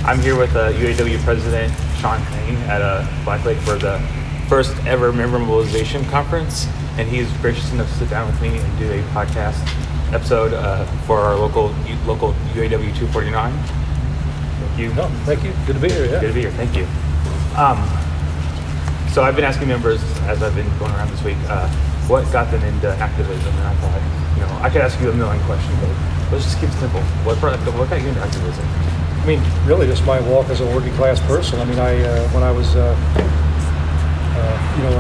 I'm here with UAW President Shawn Fain at Black Lake for the first ever member mobilization conference, and he's gracious enough to sit down with me and do a podcast episode for our local UAW 249. Thank you. No, thank you. Good to be here. Yeah. Good to be here. Thank you. So I've been asking members as I've been going around this week, what got them into activism, and I thought, I could ask you a million questions, but let's just keep it simple. What got you into activism? I mean, really, just my walk as a working class person. I mean, when I was, a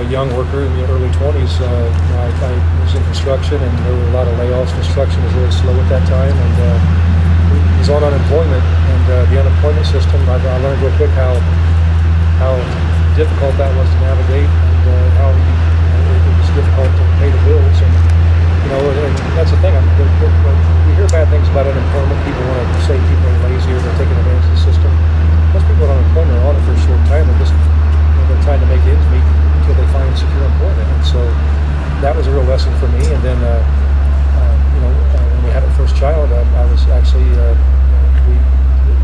young worker in the early 20s, I was in construction, and there were a lot of layoffs. Construction was really slow at that time, and it was on unemployment. And the unemployment system, I learned real quick how difficult that was to navigate, and how it was difficult to pay the bills. And and that's the thing. When we hear bad things about unemployment, people want to say people are lazy or they're taking advantage of the system. Most people on unemployment are on it for a short time. They're trying to make ends meet until they find secure employment. And so that was a real lesson for me. And then, when we had our first child, I was actually we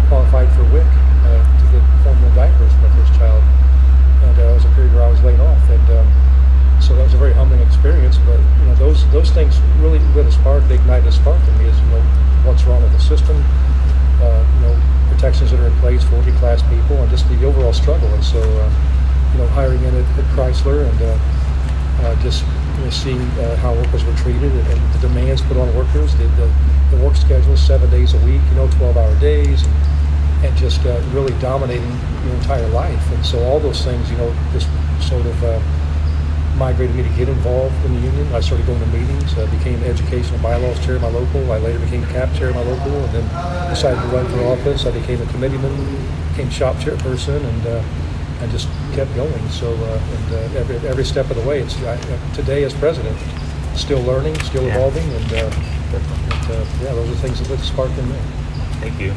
qualified for WIC to get formula diapers for my first child. And it was a period where I was laid off. And so that was a very humbling experience, but those things really lit a spark. They ignited a spark in me. Is what's wrong with the system, protections that are in place for working class people, and just the overall struggle. And so, hiring in at Chrysler and just seeing how workers were treated and the demands put on workers, the work schedule, 7 days a week, 12-hour days, and just really dominating your entire life. And so all those things, just sort of migrated me to get involved in the union. I started going to meetings, became educational bylaws chair of my local. I later became CAP chair of my local, and then decided to run for office. I became a committeeman, became shop chairperson, and just kept going. So every step of the way, today as president, still learning, still evolving, and those are things that lit the spark in me. Thank you.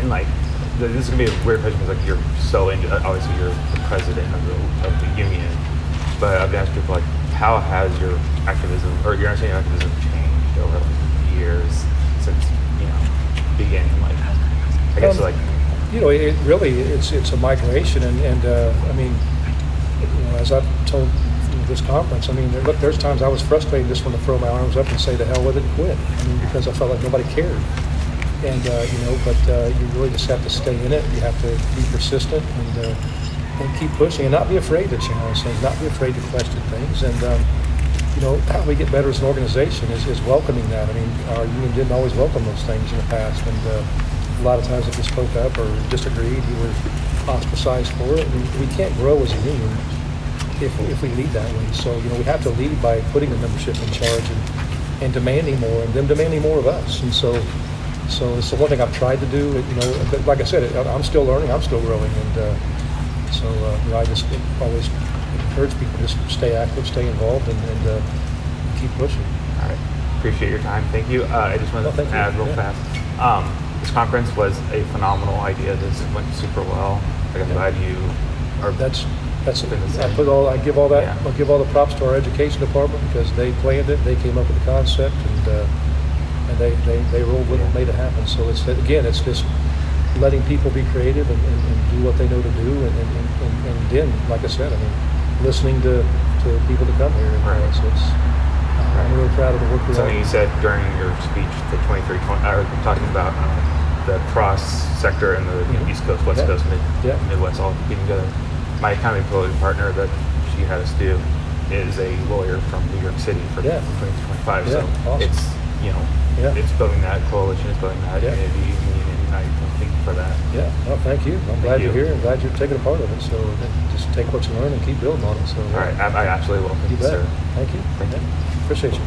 And this is gonna be a weird question because you're so into. Obviously, you're the president of the union, but I've been asking people how has your activism or your understanding of activism changed over the years since beginning? I guess it really it's a migration, and I mean, as I've told this conference, I mean, look, there's times I was frustrated just want to throw my arms up and say the hell with it and quit. I mean, because I felt like nobody cared. And but you really just have to stay in it. You have to be persistent and keep pushing, and not be afraid to challenge things, not be afraid to question things. And how we get better as an organization is welcoming that. I mean, our union didn't always welcome those things in the past, and a lot of times if you spoke up or disagreed, you were ostracized for it. And we can't grow as a union if we lead that way. So we have to lead by putting the membership in charge and demanding more, and them demanding more of us. And so it's the one thing I've tried to do. But like I said, I'm still learning, I'm still growing, and I just always encourage people to just stay active, stay involved, and keep pushing. All right, appreciate your time. Thank you. I just want to add real fast. This conference was a phenomenal idea. This went super well. I'm glad you are. That's I give all that. Yeah. I'll give all the props to our education department because they planned it. They came up with the concept, and they rolled with it and made it happen. So it's just letting people be creative and do what they know to do, and then, like I said, I mean, listening to people to come here. Right. So I'm really proud of the work we're doing. Something you said during your speech, the 2320, talking about the cross sector and the East Coast, West Coast, Midwest, all getting together. My accountability partner that she had us do is a lawyer from New York City for 2025. So awesome. It's it's building that coalition, it's building that unity, and I thank you for that. Yeah, well, thank you. I'm glad you're here. I'm glad you're taking a part of it. So just take what you learn and keep building on it. So all right, I absolutely will. Thank you, sir. Thank you. Thank you. Appreciate you.